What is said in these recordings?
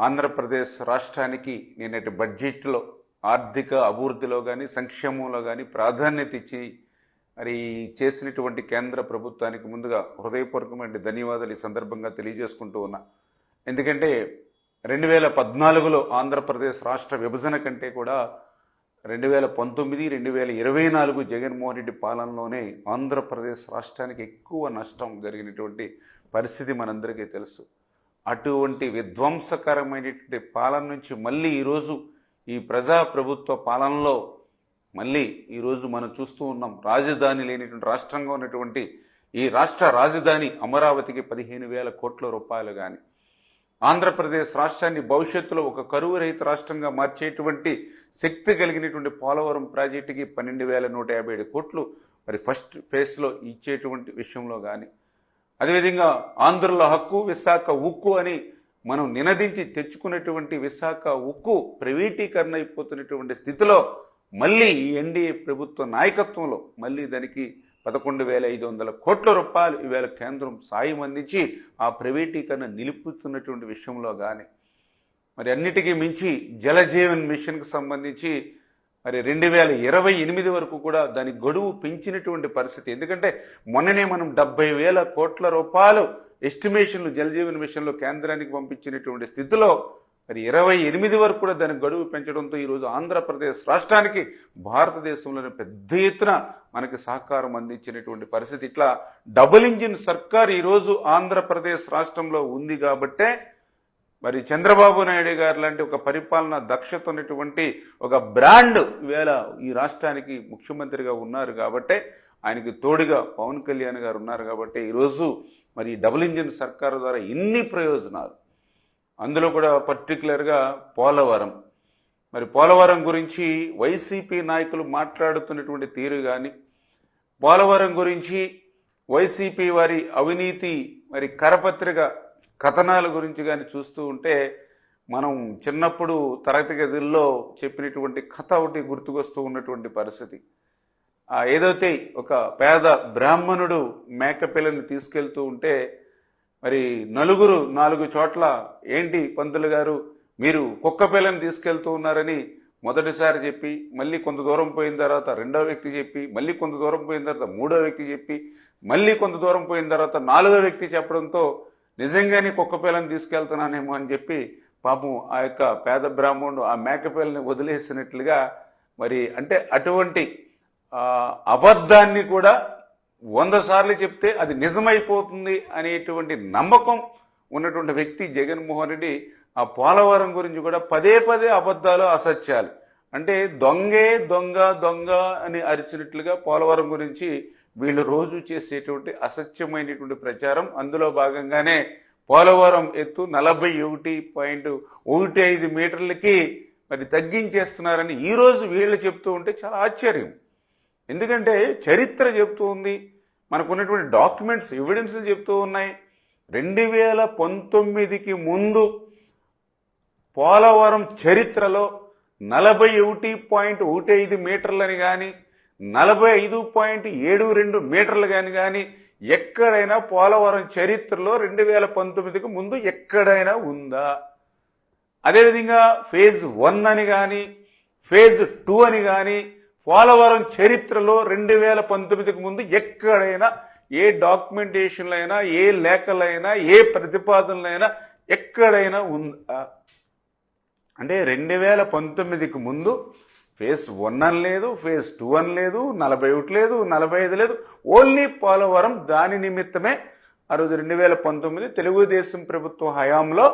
ఆంధ్రప్రదేశ్ రాష్ట్రానికి నిన్నటి బడ్జెట్లో ఆర్థిక అభివృద్ధిలో కానీ సంక్షేమంలో కానీ ప్రాధాన్యత ఇచ్చి మరి చేసినటువంటి కేంద్ర ప్రభుత్వానికి ముందుగా హృదయపూర్వకమైన ధన్యవాదాలు ఈ సందర్భంగా తెలియజేసుకుంటూ ఉన్నా. ఎందుకంటే 2014లో ఆంధ్రప్రదేశ్ రాష్ట్ర విభజన కంటే కూడా 2019, 2024 జగన్మోహన్ రెడ్డి పాలనలోనే ఆంధ్రప్రదేశ్ రాష్ట్రానికి ఎక్కువ నష్టం జరిగినటువంటి పరిస్థితి మనందరికీ తెలుసు. అటువంటి విధ్వంసకరమైనటువంటి పాలన నుంచి మళ్ళీ ఈరోజు ఈ ప్రజాప్రభుత్వ పాలనలో మళ్ళీ ఈరోజు మనం చూస్తూ ఉన్నాం. రాజధాని లేనిటువంటి రాష్ట్రంగా ఉన్నటువంటి ఈ రాష్ట్ర రాజధాని అమరావతికి 15,000 కోట్ల రూపాయలు కానీ, ఆంధ్రప్రదేశ్ రాష్ట్రాన్ని భవిష్యత్తులో ఒక కరువు రహిత రాష్ట్రంగా మార్చేటువంటి శక్తి కలిగినటువంటి పోలవరం ప్రాజెక్టుకి 12,157 కోట్లు మరి ఫస్ట్ ఫేజ్లో ఇచ్చేటువంటి విషయంలో కానీ, అదేవిధంగా ఆంధ్రుల హక్కు విశాఖ ఉక్కు అని మనం నినదించి తెచ్చుకున్నటువంటి విశాఖ ఉక్కు ప్రైవేటీకరణ అయిపోతున్నటువంటి స్థితిలో మళ్ళీ ఈ ఎన్డీఏ ప్రభుత్వ నాయకత్వంలో మళ్ళీ దానికి 11,500 కోట్ల రూపాయలు ఈవేళ కేంద్రం సాయం అందించి ఆ ప్రైవేటీకరణ నిలుపుతున్నటువంటి విషయంలో కానీ, మరి అన్నిటికీ మించి జలజీవన్ మిషన్కి సంబంధించి మరి 2028 వరకు కూడా దాని గడువు పెంచినటువంటి పరిస్థితి. ఎందుకంటే మొన్ననే మనం 70,000 కోట్ల రూపాయలు ఎస్టిమేషన్లు జలజీవన్ మిషన్లో కేంద్రానికి పంపించినటువంటి స్థితిలో మరి 28 వరకు కూడా దాని గడువు పెంచడంతో ఈరోజు ఆంధ్రప్రదేశ్ రాష్ట్రానికి భారతదేశంలోని పెద్ద ఎత్తున మనకి సహకారం అందించినటువంటి పరిస్థితి. ఇట్లా డబుల్ ఇంజిన్ సర్కార్ ఈరోజు ఆంధ్రప్రదేశ్ రాష్ట్రంలో ఉంది కాబట్టే మరి చంద్రబాబు నాయుడు గారు లాంటి ఒక పరిపాలన దక్షత ఉన్నటువంటి ఒక బ్రాండ్ ఈవేళ ఈ రాష్ట్రానికి ముఖ్యమంత్రిగా ఉన్నారు కాబట్టే, ఆయనకి తోడుగా పవన్ కళ్యాణ్ గారు ఉన్నారు కాబట్టి ఈరోజు మరి డబుల్ ఇంజిన్ సర్కారు ద్వారా ఇన్ని ప్రయోజనాలు. అందులో కూడా పర్టికులర్గా పోలవరం, మరి పోలవరం గురించి వైసీపీ నాయకులు మాట్లాడుతున్నటువంటి తీరు కానీ, పోలవరం గురించి వైసీపీ వారి అవినీతి మరి కరపత్రిక కథనాల గురించి కానీ చూస్తూ ఉంటే మనం చిన్నప్పుడు తరగతి గదుల్లో చెప్పినటువంటి కథ ఒకటి గుర్తుకొస్తూ ఉన్నటువంటి పరిస్థితి. ఏదైతే ఒక పేద బ్రాహ్మణుడు మేకపిల్లని తీసుకెళ్తూ ఉంటే మరి నలుగురు 4 చోట్ల ఏంటి పంతులు గారు మీరు కుక్క పిల్లని తీసుకెళ్తూ ఉన్నారని మొదటిసారి చెప్పి, మళ్ళీ కొంత దూరం పోయిన తర్వాత రెండో వ్యక్తి చెప్పి, మళ్ళీ కొంత దూరం పోయిన తర్వాత మూడో వ్యక్తి చెప్పి, మళ్ళీ కొంత దూరం పోయిన తర్వాత 4వ వ్యక్తి చెప్పడంతో నిజంగానే కుక్క పిల్లని తీసుకెళ్తున్నానేమో అని చెప్పి పాపం ఆ యొక్క పేద బ్రాహ్మణుడు ఆ మేకపిల్లని వదిలేసినట్లుగా మరి అంటే అటువంటి అబద్ధాన్ని కూడా 100 సార్లు చెప్తే అది నిజమైపోతుంది అనేటువంటి నమ్మకం ఉన్నటువంటి వ్యక్తి జగన్మోహన్ రెడ్డి. ఆ పోలవరం గురించి కూడా పదే అబద్ధాలు అసత్యాలు అంటే దొంగే దొంగ దొంగ అని అరిచినట్లుగా పోలవరం గురించి వీళ్ళు రోజు చేసేటువంటి అసత్యమైనటువంటి ప్రచారం. అందులో భాగంగానే పోలవరం ఎత్తు 41.15 మీటర్లకి మరి తగ్గించేస్తున్నారని ఈరోజు వీళ్ళు చెప్తూ ఉంటే చాలా ఆశ్చర్యం. ఎందుకంటే చరిత్ర చెప్తూ ఉంది, మనకున్నటువంటి డాక్యుమెంట్స్ ఎవిడెన్స్లు చెప్తూ ఉన్నాయి. 2019కి ముందు పోలవరం చరిత్రలో 41.15 మీటర్లని కానీ 45.72 మీటర్లు కానీ ఎక్కడైనా పోలవరం చరిత్రలో 2019కి ముందు ఎక్కడైనా ఉందా? అదేవిధంగా ఫేజ్ 1 అని కానీ ఫేజ్ 2 అని కానీ పోలవరం చరిత్రలో 2019కి ముందు ఎక్కడైనా ఏ డాక్యుమెంటేషన్లైనా ఏ లేఖలైనా ఏ ప్రతిపాదనలైనా ఎక్కడైనా ఉందా? అంటే 2019కి ముందు ఫేజ్ 1 అని లేదు, ఫేజ్ 2 అని లేదు, 41 లేదు, 45 లేదు, ఓన్లీ పోలవరం. దాని నిమిత్తమే ఆ రోజు 2019 తెలుగుదేశం ప్రభుత్వ హయాంలో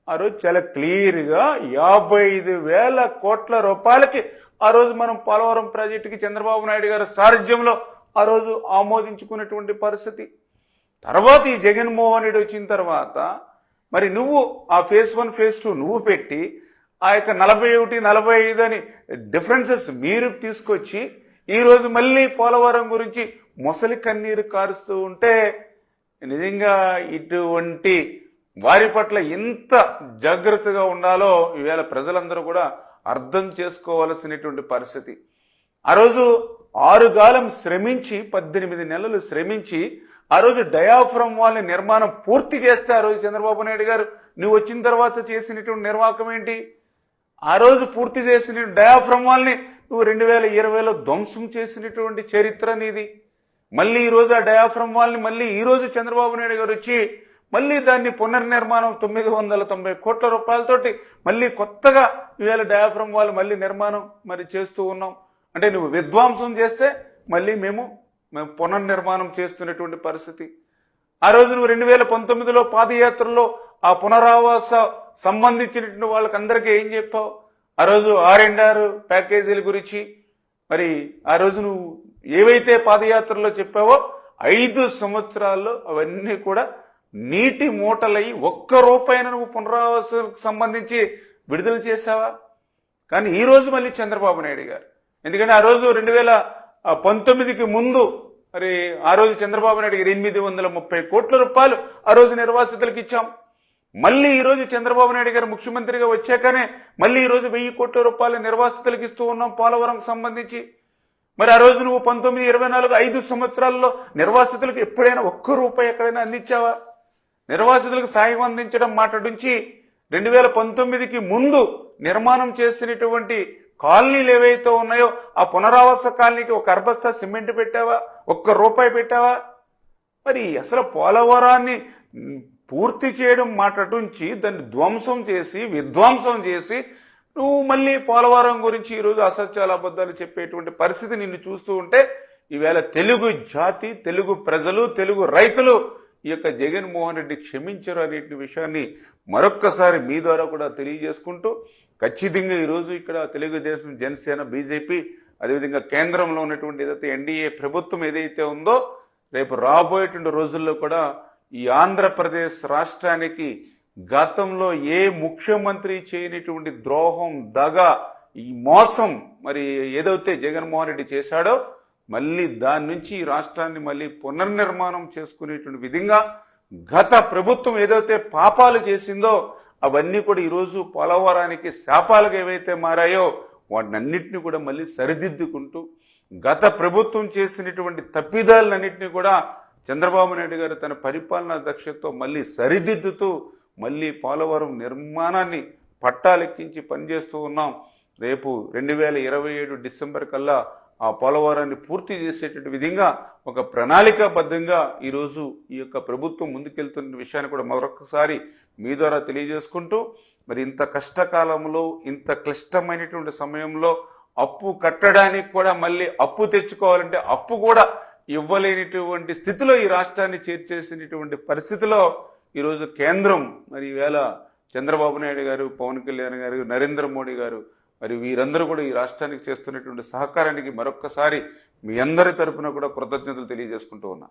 ఆ రోజు చాలా క్లియర్గా 55,000 కోట్ల రూపాయలకి ఆ రోజు మనం పోలవరం ప్రాజెక్టుకి చంద్రబాబు నాయుడు గారి సారథ్యంలో ఆ రోజు ఆమోదించుకున్నటువంటి పరిస్థితి. తర్వాత ఈ జగన్మోహన్ రెడ్డి వచ్చిన తర్వాత మరి నువ్వు ఆ ఫేజ్ 1 ఫేజ్ 2 నువ్వు పెట్టి ఆ యొక్క 41, 45 అని డిఫరెన్సెస్ మీరు తీసుకొచ్చి ఈరోజు మళ్ళీ పోలవరం గురించి మొసలి కన్నీరు కారుస్తూ ఉంటే నిజంగా ఇటువంటి వారి పట్ల ఎంత జాగ్రత్తగా ఉండాలో ఈవేళ ప్రజలందరూ కూడా అర్థం చేసుకోవాల్సినటువంటి పరిస్థితి. ఆ రోజు 6 కాలం శ్రమించి 18 నెలలు శ్రమించి ఆ రోజు డయాఫ్రమ్ వాల్ నిర్మాణం పూర్తి చేస్తే ఆ రోజు చంద్రబాబు నాయుడు గారు నువ్వు వచ్చిన తర్వాత చేసినటువంటి నిర్వాహకం ఏంటి? ఆ రోజు పూర్తి చేసిన డయాఫ్రమ్ వాల్ని నువ్వు 2020లో ధ్వంసం చేసినటువంటి చరిత్ర నీది. మళ్ళీ ఈరోజు ఆ డయాఫ్రమ్ వాల్ని మళ్ళీ ఈరోజు చంద్రబాబు నాయుడు గారు వచ్చి మళ్ళీ దాన్ని పునర్నిర్మాణం 990 కోట్ల రూపాయలతోటి మళ్ళీ కొత్తగా ఈవేళ డయాఫ్రమ్ వాల్ మళ్ళీ నిర్మాణం మరి చేస్తూ ఉన్నాం. అంటే నువ్వు విధ్వంసం చేస్తే మళ్ళీ మేము పునర్నిర్మాణం చేస్తున్నటువంటి పరిస్థితి. ఆ రోజు నువ్వు 2019లో పాదయాత్రలో ఆ పునరావాస సంబంధించినటువంటి వాళ్ళకందరికీ ఏం చెప్పావు? ఆ రోజు R&R ప్యాకేజీల గురించి మరి ఆ రోజు నువ్వు ఏవైతే పాదయాత్రలో చెప్పావో 5 సంవత్సరాల్లో అవన్నీ కూడా నీటి మూటలై ఒక్క రూపాయిన నువ్వు పునరావాసానికి సంబంధించి విడుదల చేశావా? కానీ ఈ రోజు మళ్ళీ చంద్రబాబు నాయుడు గారు, ఎందుకంటే ఆ రోజు 2019కి ముందు మరి ఆ రోజు చంద్రబాబు నాయుడు గారు 830 కోట్ల రూపాయలు ఆ రోజు నిర్వాసితులకు ఇచ్చాం. మళ్ళీ ఈ రోజు చంద్రబాబు నాయుడు గారు ముఖ్యమంత్రిగా వచ్చాకనే మళ్ళీ ఈ రోజు 1000 కోట్ల రూపాయలు నిర్వాసితులకు ఇస్తూ ఉన్నాం పోలవరం సంబంధించి. మరి ఆ రోజు నువ్వు 19, 24, 5 సంవత్సరాల్లో నిర్వాసితులకు ఎప్పుడైనా ఒక్క రూపాయి ఎక్కడైనా అందించావా? నిర్వాసితులకు సాయం అందించడం మాట్లాడించి 2019కి ముందు నిర్మాణం చేసినటువంటి కాలనీలు ఏవైతే ఉన్నాయో ఆ పునరావాస కాలనీకి ఒక అర్బస్తా సిమెంట్ పెట్టావా? ఒక్క రూపాయి పెట్టావా? మరి అసలు పోలవరాన్ని పూర్తి చేయడం మాట్లాడించి దాన్ని ధ్వంసం చేసి విధ్వంసం చేసి నువ్వు మళ్ళీ పోలవరం గురించి ఈరోజు అసత్యాలు అబద్ధాలు చెప్పేటువంటి పరిస్థితి నిన్ను చూస్తూ ఉంటే ఈవేళ తెలుగు జాతి, తెలుగు ప్రజలు, తెలుగు రైతులు ఈ యొక్క జగన్మోహన్ రెడ్డి క్షమించరు అనే విషయాన్ని మరొక్కసారి మీ ద్వారా కూడా తెలియజేసుకుంటూ, ఖచ్చితంగా ఈరోజు ఇక్కడ తెలుగుదేశం, జనసేన, బీజేపీ, అదేవిధంగా కేంద్రంలో ఉన్నటువంటి ఏదైతే ఎన్డీఏ ప్రభుత్వం ఏదైతే ఉందో రేపు రాబోయేటువంటి రోజుల్లో కూడా ఈ ఆంధ్రప్రదేశ్ రాష్ట్రానికి గతంలో ఏ ముఖ్యమంత్రి చేయనటువంటి ద్రోహం, దగ, ఈ మోసం మరి ఏదైతే జగన్మోహన్ రెడ్డి చేశాడో మళ్ళీ దాని నుంచి ఈ రాష్ట్రాన్ని మళ్ళీ పునర్నిర్మాణం చేసుకునేటువంటి విధంగా గత ప్రభుత్వం ఏదైతే పాపాలు చేసిందో అవన్నీ కూడా ఈరోజు పోలవరానికి శాపాలుగా ఏవైతే మారాయో వాటినన్నింటినీ కూడా మళ్ళీ సరిదిద్దుకుంటూ గత ప్రభుత్వం చేసినటువంటి తప్పిదాలన్నింటినీ కూడా చంద్రబాబు నాయుడు గారు తన పరిపాలనా దక్షతతో మళ్ళీ సరిదిద్దుతూ మళ్ళీ పోలవరం నిర్మాణాన్ని పట్టాలెక్కించి పనిచేస్తూ ఉన్నాం. రేపు 2027 డిసెంబర్ కల్లా ఆ పోలవరాన్ని పూర్తి చేసేటువంటి విధంగా ఒక ప్రణాళికాబద్ధంగా ఈరోజు ఈ యొక్క ప్రభుత్వం ముందుకెళ్తున్న విషయాన్ని కూడా మరొకసారి మీ ద్వారా తెలియజేసుకుంటూ, మరి ఇంత కష్టకాలంలో, ఇంత క్లిష్టమైనటువంటి సమయంలో అప్పు కట్టడానికి కూడా మళ్ళీ అప్పు తెచ్చుకోవాలంటే అప్పు కూడా ఇవ్వలేనిటువంటి స్థితిలో ఈ రాష్ట్రాన్ని చేర్చేసినటువంటి పరిస్థితిలో ఈరోజు కేంద్రం మరి ఈవేళ చంద్రబాబు నాయుడు గారు, పవన్ కళ్యాణ్ గారు, నరేంద్ర మోడీ గారు మరి వీరందరూ కూడా ఈ రాష్ట్రానికి చేస్తున్నటువంటి సహకారానికి మరొక్కసారి మీ అందరి తరపున కూడా కృతజ్ఞతలు తెలియజేసుకుంటూ ఉన్నా.